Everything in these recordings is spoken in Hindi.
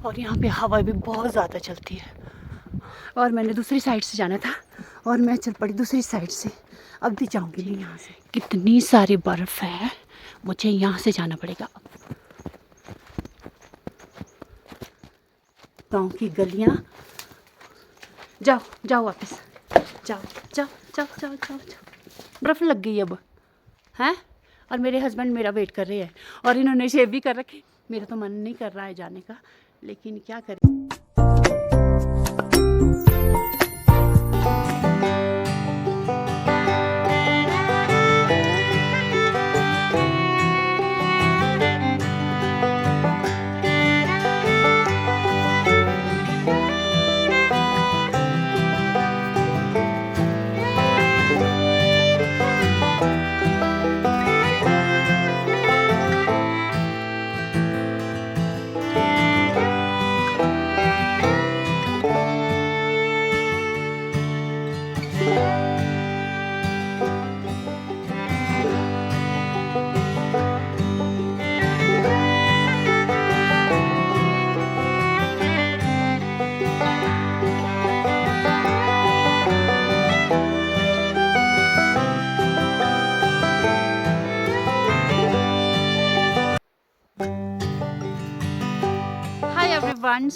और यहाँ पे हवा भी बहुत ज़्यादा चलती है। और मैंने दूसरी साइड से जाना था और मैं चल पड़ी दूसरी साइड से। अब भी जाऊँगी नहीं यहाँ से, कितनी सारी बर्फ़ है, मुझे यहाँ से जाना पड़ेगा। गाँव की गलियाँ, जाओ जाओ वापस, जाओ जाओ जाओ जाओ जाओ जाओ। बर्फ़ लग गई अब हैं, और मेरे हस्बैंड मेरा वेट कर रहे हैं और इन्होंने शेव भी कर रखी। मेरा तो मन नहीं कर रहा है जाने का, लेकिन क्या करें।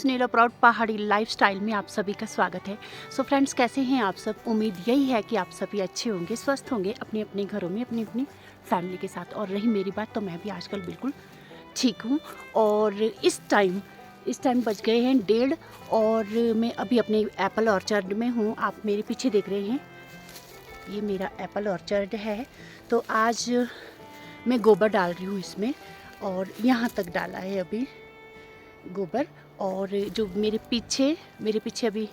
नीला प्राउड पहाड़ी लाइफस्टाइल में आप सभी का स्वागत है। सो फ्रेंड्स, कैसे हैं आप सब? उम्मीद यही है कि आप सभी अच्छे होंगे, स्वस्थ होंगे, अपने अपने घरों में अपनी अपनी फैमिली के साथ। और रही मेरी बात, तो मैं भी आजकल बिल्कुल ठीक हूँ। और इस टाइम बज गए हैं 1:30 और मैं अभी अपने एप्पल ऑर्चर्ड में हूँ। आप मेरे पीछे देख रहे हैं, ये मेरा एप्पल ऑर्चर्ड है। तो आज मैं गोबर डाल रही हूँ इसमें, और यहाँ तक डाला है अभी गोबर। और जो मेरे पीछे अभी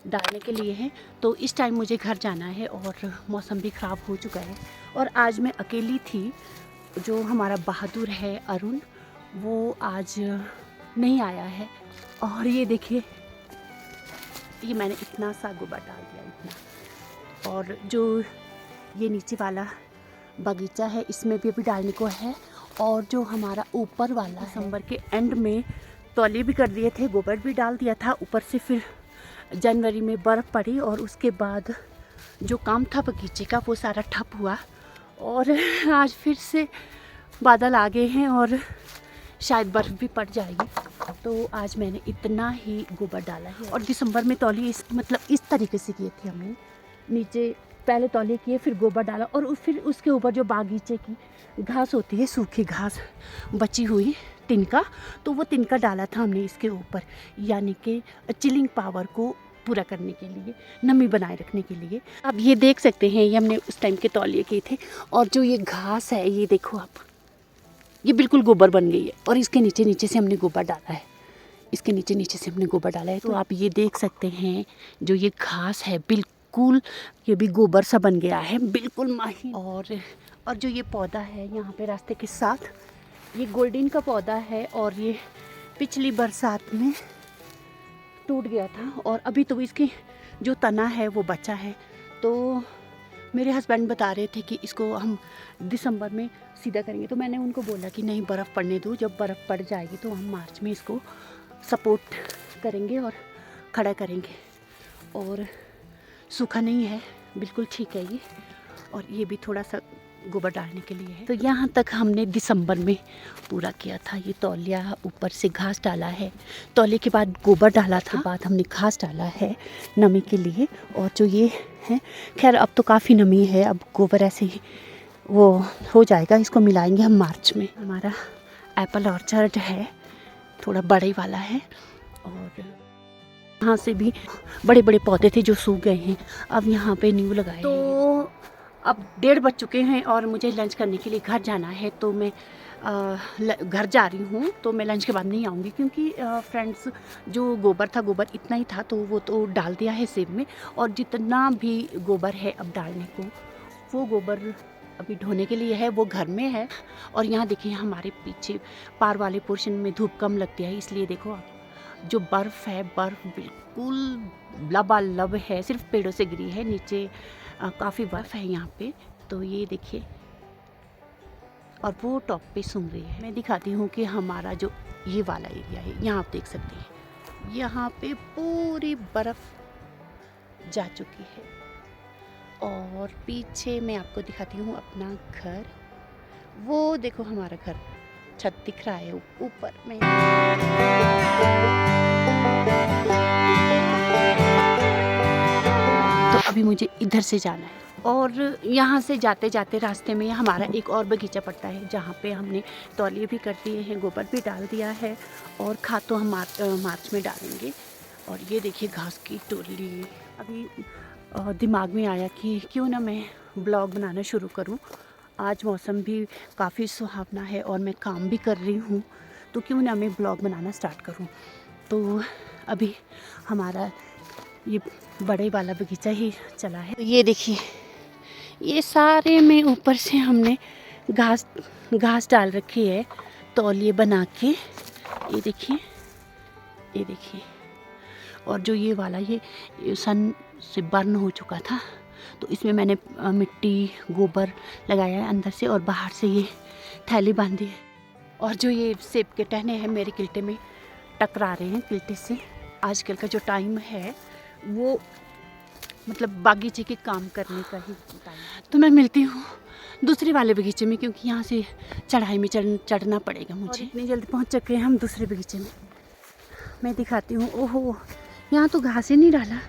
डालने के लिए है। तो इस टाइम मुझे घर जाना है और मौसम भी ख़राब हो चुका है। और आज मैं अकेली थी। जो हमारा बहादुर है अरुण, वो आज नहीं आया है। और ये देखिए, ये मैंने इतना सा गोबर डाल दिया, इतना। और जो ये नीचे वाला बगीचा है, इसमें भी अभी डालने को है। और जो हमारा ऊपर वाला दिसंबर के एंड में तौली भी कर दिए थे, गोबर भी डाल दिया था ऊपर से। फिर जनवरी में बर्फ़ पड़ी और उसके बाद जो काम था बगीचे का, वो सारा ठप हुआ। और आज फिर से बादल आ गए हैं और शायद बर्फ़ भी पड़ जाएगी। तो आज मैंने इतना ही गोबर डाला है। और दिसंबर में तौली इस तरीके से किए थे हमने। नीचे पहले तौले किए, फिर गोबर डाला, और फिर उसके ऊपर जो बागीचे की घास होती है, सूखी घास बची हुई तिनका, तो वो तिनका डाला था हमने इसके ऊपर, यानी कि चिलिंग पावर को पूरा करने के लिए, नमी बनाए रखने के लिए। अब ये देख सकते हैं, ये हमने उस टाइम के तौलिए किए थे। और जो ये घास है, ये देखो आप, ये बिल्कुल गोबर बन गई है। और इसके नीचे से हमने गोबर डाला है, इसके नीचे से हमने गोबर डाला है। तो आप ये देख सकते हैं, जो ये घास है बिल्कुल, ये भी गोबर सा बन गया है, बिल्कुल माही। और जो ये पौधा है यहाँ पे रास्ते के साथ, ये गोल्डन का पौधा है। और ये पिछली बरसात में टूट गया था, और अभी तो इसकी जो तना है वो बचा है। तो मेरे हस्बैंड बता रहे थे कि इसको हम दिसंबर में सीधा करेंगे। तो मैंने उनको बोला कि नहीं, बर्फ़ पड़ने दो, जब बर्फ़ पड़ जाएगी तो हम मार्च में इसको सपोर्ट करेंगे और खड़ा करेंगे। और सूखा नहीं है, बिल्कुल ठीक है ये। और ये भी थोड़ा सा गोबर डालने के लिए है। तो यहाँ तक हमने दिसंबर में पूरा किया था। ये तौलिया, ऊपर से घास डाला है, तौलिए के बाद गोबर डाला था, बाद हमने घास डाला है नमी के लिए। और जो ये है, खैर अब तो काफ़ी नमी है, अब गोबर ऐसे ही वो हो जाएगा, इसको मिलाएंगे हम मार्च में। हमारा एप्पल ऑर्चर्ड है, थोड़ा बड़े वाला है। और यहाँ से भी बड़े बड़े पौधे थे जो सूख गए हैं, अब यहाँ पे न्यू लगाए। तो अब 1:30 बज चुके हैं और मुझे लंच करने के लिए घर जाना है। तो मैं घर जा रही हूँ, तो मैं लंच के बाद नहीं आऊँगी, क्योंकि फ्रेंड्स, जो गोबर था, गोबर इतना ही था, तो वो तो डाल दिया है सेब में। और जितना भी गोबर है अब डालने को, वो गोबर अभी ढोने के लिए है, वो घर में है। और यहाँ देखिए, हमारे पीछे पार वाले पोर्शन में धूप कम लगती है, इसलिए देखो आप, जो बर्फ़ है, बर्फ़ बिल्कुल लबालब है, सिर्फ पेड़ों से गिरी है। नीचे काफ़ी बर्फ़ है यहाँ पे। तो ये देखिए, और वो टॉप पे सूंघ रही है। मैं दिखाती हूँ कि हमारा जो ये वाला एरिया है। यहाँ आप देख सकते हैं, यहाँ पे पूरी बर्फ़ जा चुकी है। और पीछे मैं आपको दिखाती हूँ अपना घर। वो देखो हमारा घर, छत दिख रहा है ऊपर में। तो अभी मुझे इधर से जाना है और यहाँ से जाते जाते रास्ते में हमारा एक और बगीचा पड़ता है, जहाँ पे हमने तौलिए भी कर दिए हैं, गोबर भी डाल दिया है और खाद तो हम मार्च में डालेंगे। और ये देखिए घास की टोली। अभी दिमाग में आया कि क्यों ना मैं ब्लॉग बनाना शुरू करूँ। आज मौसम भी काफ़ी सुहावना है और मैं काम भी कर रही हूँ, तो क्यों ना मैं ब्लॉग बनाना स्टार्ट करूँ। तो अभी हमारा ये बड़े वाला बगीचा ही चला है। तो ये देखिए, ये सारे में ऊपर से हमने घास डाल रखी है तौलिए बना के। ये देखिए, ये देखिए। और जो ये वाला ये सन से बर्न हो चुका था, तो इसमें मैंने मिट्टी गोबर लगाया है अंदर से और बाहर से ये थैली बांधी है। और जो ये सेब के टहने हैं मेरे किल्टे में टकरा रहे हैं किल्टे से। आजकल का जो टाइम है वो मतलब बागीचे के काम करने का ही टाइम है। तो मैं मिलती हूँ दूसरे वाले बगीचे में, क्योंकि यहाँ से चढ़ाई में चढ़ना पड़ेगा मुझे। इतनी जल्दी पहुँच चुके हैं हम दूसरे बगीचे में। मैं दिखाती हूँ। ओहो, यहाँ तो घास ही नहीं डाला,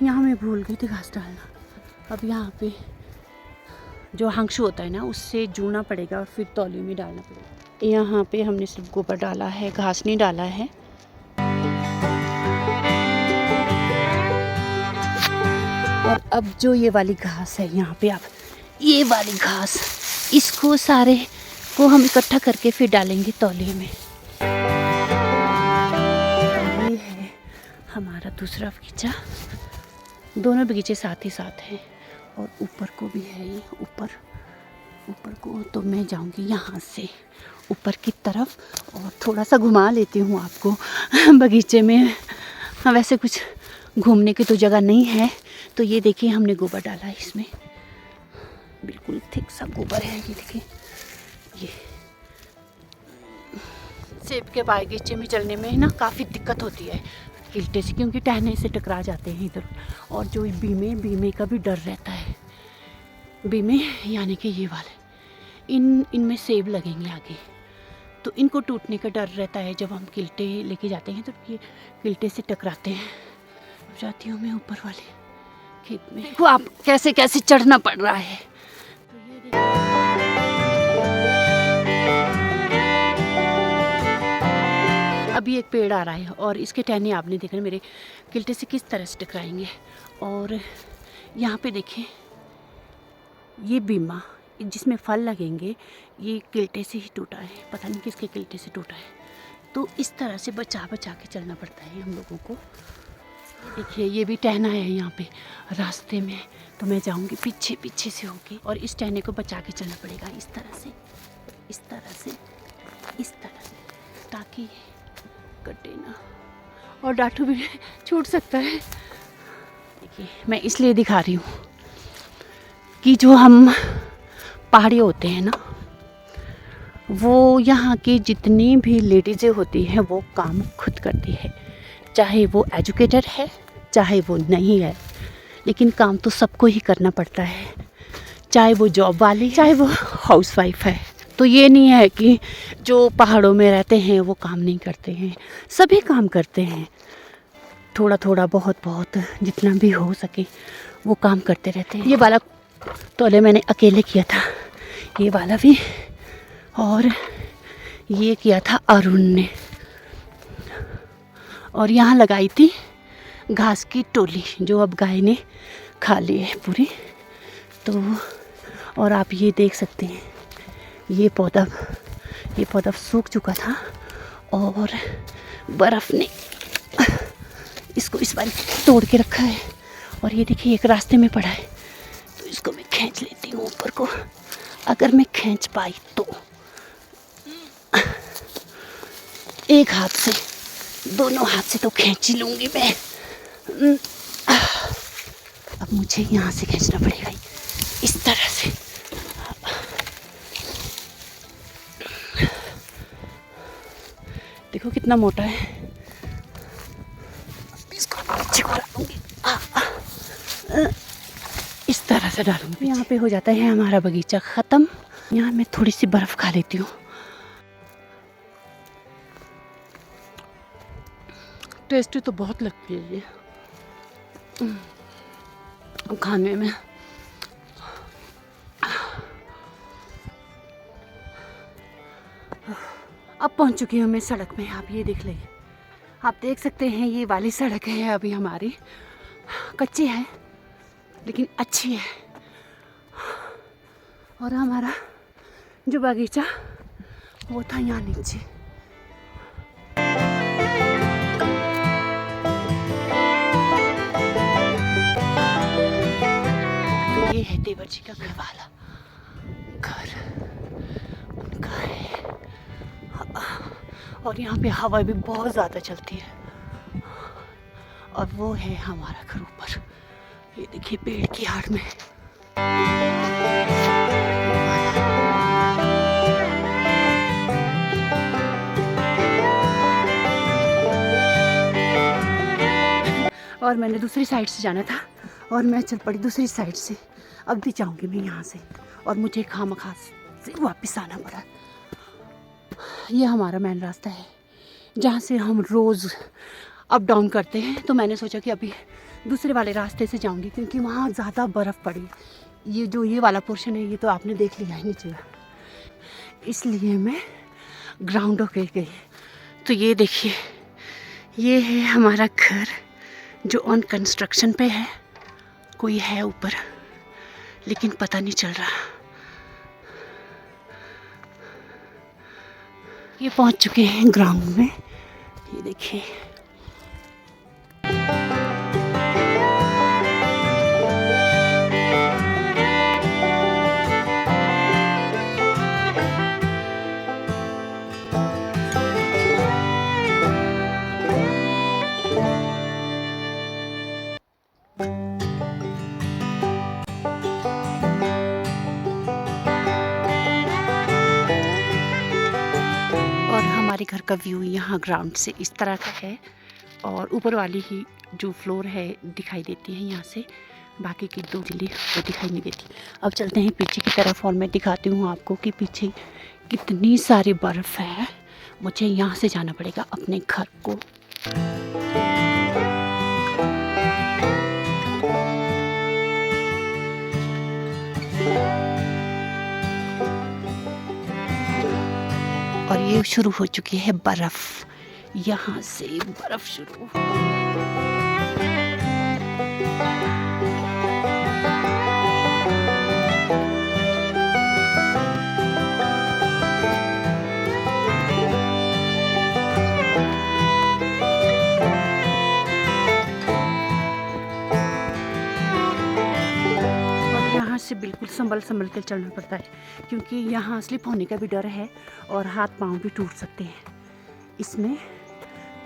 यहाँ मैं भूल गई थी घास डालना। अब यहाँ पे जो हंगशु होता है ना, उससे जुड़ना पड़ेगा और फिर तौलिए में डालना पड़ेगा। यहाँ पे हमने सिर्फ गोबर डाला है, घास नहीं डाला है। और अब जो ये वाली घास है यहाँ पे, आप ये वाली घास, इसको सारे को हम इकट्ठा करके फिर डालेंगे तौलिए में। ये है हमारा दूसरा बगीचा। दोनों बगीचे साथ ही साथ हैं और ऊपर को भी है। ये ऊपर को तो मैं जाऊंगी यहाँ से ऊपर की तरफ और थोड़ा सा घुमा लेती हूँ आपको बगीचे में। हाँ, वैसे कुछ घूमने की तो जगह नहीं है। तो ये देखिए, हमने गोबर डाला है इसमें, बिल्कुल थिक सा गोबर है। ये देखिए, ये सेब के बागीचे में चलने में ना काफ़ी दिक्कत होती है किल्टे से, क्योंकि टहने से टकरा जाते हैं इधर। और जो बीमे का भी डर रहता है। बीमे यानी कि ये वाले, इनमें सेब लगेंगे आगे, तो इनको टूटने का डर रहता है। जब हम किल्टे लेके जाते हैं तो ये किल्टे से टकराते हैं। जाती हूँ मैं ऊपर वाले खेत में। देखो आप कैसे कैसे चढ़ना पड़ रहा है। तो ये देखो, अभी एक पेड़ आ रहा है और इसके टहनी आपने देखा मेरे किल्टे से किस तरह से टकराएंगे। और यहाँ पे देखें, ये बीमा जिसमें फल लगेंगे, ये किल्टे से ही टूटा है। पता नहीं किसके किल्टे से टूटा है। तो इस तरह से बचा के चलना पड़ता है हम लोगों को। देखिए, ये भी टहना है यहाँ पे रास्ते में, तो मैं जाऊँगी पीछे से होके और इस टहने को बचा के चलना पड़ेगा। इस तरह से, ताकि कटे ना और डांटू भी छूट सकता है। देखिए, मैं इसलिए दिखा रही हूँ कि जो हम पहाड़ी होते हैं ना, वो यहाँ की जितनी भी लेडीज़ें होती हैं वो काम खुद करती है। चाहे वो एजुकेटेड है, चाहे वो नहीं है, लेकिन काम तो सबको ही करना पड़ता है। चाहे वो जॉब वाली, चाहे वो हाउसवाइफ है। तो ये नहीं है कि जो पहाड़ों में रहते हैं वो काम नहीं करते हैं, सभी काम करते हैं। थोड़ा थोड़ा बहुत जितना भी हो सके वो काम करते रहते हैं। ये वाला तौले मैंने अकेले किया था, ये वाला भी, और ये किया था अरुण ने। और यहाँ लगाई थी घास की टोली, जो अब गाय ने खा ली है पूरी। तो और आप ये देख सकते हैं, ये पौधा सूख चुका था और बर्फ़ ने इसको इस बार तोड़ के रखा है। और ये देखिए, एक रास्ते में पड़ा है, तो इसको मैं खींच लेती हूँ ऊपर को, अगर मैं खींच पाई तो। एक हाथ से, दोनों हाथ से तो खींच ही लूँगी मैं। अब मुझे यहाँ से खींचना पड़ेगा, इस तरह से। देखो कितना मोटा है। इसको नीचे को डालूंगी, इस तरह से डालूंगी। यहाँ पे हो जाता है हमारा बगीचा ख़त्म। यहाँ मैं थोड़ी सी बर्फ़ खा लेती हूँ। टेस्टी तो बहुत लगती है ये खाने में। अब पहुंच चुकी हूँ मैं सड़क में। आप ये देख लेंगे, आप देख सकते हैं ये वाली सड़क है अभी हमारी, कच्ची है लेकिन अच्छी है। और हमारा जो बगीचा वो था यहाँ नीचे। तो ये है देवर जी का घर वाला घर उनका है। और यहाँ पे हवा भी बहुत ज़्यादा चलती है। और वो है हमारा घर ऊपर, ये देखिए पेड़ की आड़ में। और मैंने दूसरी साइड से जाना था और मैं चल पड़ी दूसरी साइड से। अब भी जाऊंगी मैं यहाँ से और मुझे खामखा से वापस आना पड़ा। ये हमारा मेन रास्ता है जहाँ से हम रोज़ अप डाउन करते हैं। तो मैंने सोचा कि अभी दूसरे वाले रास्ते से जाऊंगी क्योंकि वहाँ ज़्यादा बर्फ़ पड़ी। ये वाला पोर्शन है ये तो आपने देख लिया है नीचे, इसलिए मैं ग्राउंड होके गई। तो ये देखिए ये है हमारा घर जो ऑन कंस्ट्रक्शन पे है। कोई है ऊपर लेकिन पता नहीं चल रहा। ये पहुंच चुके हैं ग्राउंड में, ये देखिए। हमारे घर का व्यू यहाँ ग्राउंड से इस तरह का है और ऊपर वाली ही जो फ्लोर है दिखाई देती है यहाँ से, बाकी की दो जिले वो दिखाई नहीं देती। अब चलते हैं पीछे की तरफ और मैं दिखाती हूँ आपको कि पीछे कितनी सारी बर्फ़ है। मुझे यहाँ से जाना पड़ेगा अपने घर को। और ये शुरू हो चुकी है बर्फ़, यहाँ से बर्फ़ शुरू। यहाँ से बिल्कुल संभल कर चलना पड़ता है क्योंकि यहाँ स्लिप होने का भी डर है और हाथ पांव भी टूट सकते हैं इसमें।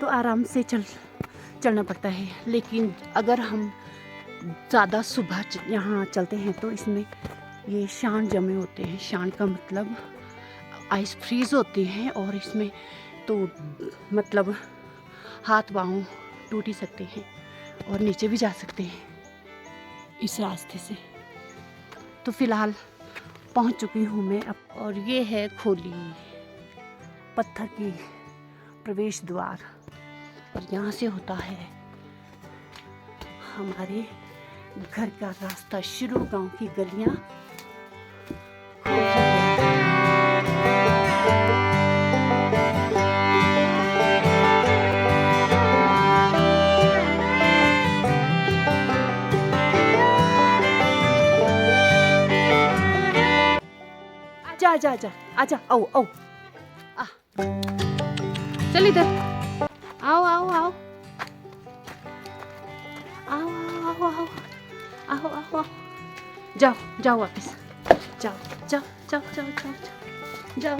तो आराम से चलना पड़ता है। लेकिन अगर हम ज़्यादा सुबह यहाँ चलते हैं तो इसमें ये शान जमे होते हैं। शान का मतलब आइस फ्रीज होती हैं और इसमें तो मतलब हाथ पांव टूट ही सकते हैं और नीचे भी जा सकते हैं इस रास्ते से। तो फ़िलहाल पहुंच चुकी हूँ मैं अब। और ये है खोली पत्थर की प्रवेश द्वार और यहाँ से होता है हमारे घर का रास्ता शुरू। गांव की गलियाँ आजा आजा आजा आओ आओ आ चल इधर आओ आओ आओ आओ आओ आओ आओ आओ आओ जाओ जाओ वापस जाओ जाओ जाओ जाओ जाओ जाओ जाओ।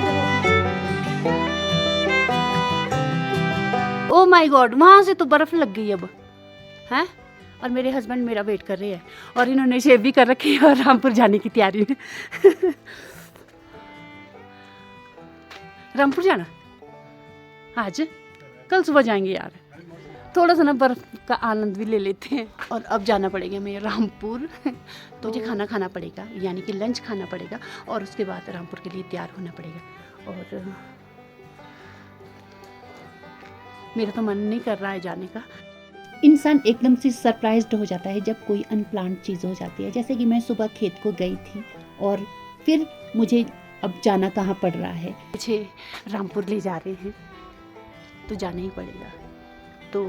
ओ माय गॉड, वहाँ से तो बर्फ लग गई अब हैं। और मेरे हस्बैंड मेरा वेट कर रहे हैं और इन्होंने शेव भी कर रखी है और रामपुर जाने की तैयारी में। रामपुर जाना आज कल सुबह जाएंगे यार, थोड़ा सा ना बर्फ़ का आनंद भी ले लेते हैं। और अब जाना पड़ेगा मुझे रामपुर तो मुझे खाना खाना पड़ेगा, यानी कि लंच खाना पड़ेगा और उसके बाद रामपुर के लिए तैयार होना पड़ेगा। और मेरा तो मन नहीं कर रहा है जाने का। इंसान एकदम से सरप्राइज्ड हो जाता है जब कोई अनप्लान्ड चीज़ हो जाती है। जैसे कि मैं सुबह खेत को गई थी और फिर मुझे अब जाना कहाँ पड़ रहा है, मुझे रामपुर ले जा रहे हैं तो जाना ही पड़ेगा। तो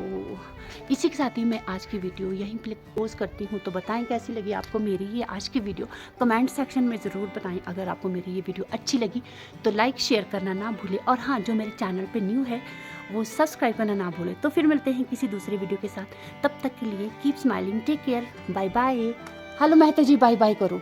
इसी के साथ ही मैं आज की वीडियो यहीं पे पोज करती हूँ। तो बताएं कैसी लगी आपको मेरी ये आज की वीडियो, कमेंट सेक्शन में ज़रूर बताएं। अगर आपको मेरी ये वीडियो अच्छी लगी तो लाइक शेयर करना ना भूलें, और हाँ, जो मेरे चैनल पे न्यू है वो सब्सक्राइब करना ना भूलें। तो फिर मिलते हैं किसी दूसरे वीडियो के साथ, तब तक के लिए keep smiling, take care, bye bye. Hello Mehta ji, bye bye करो।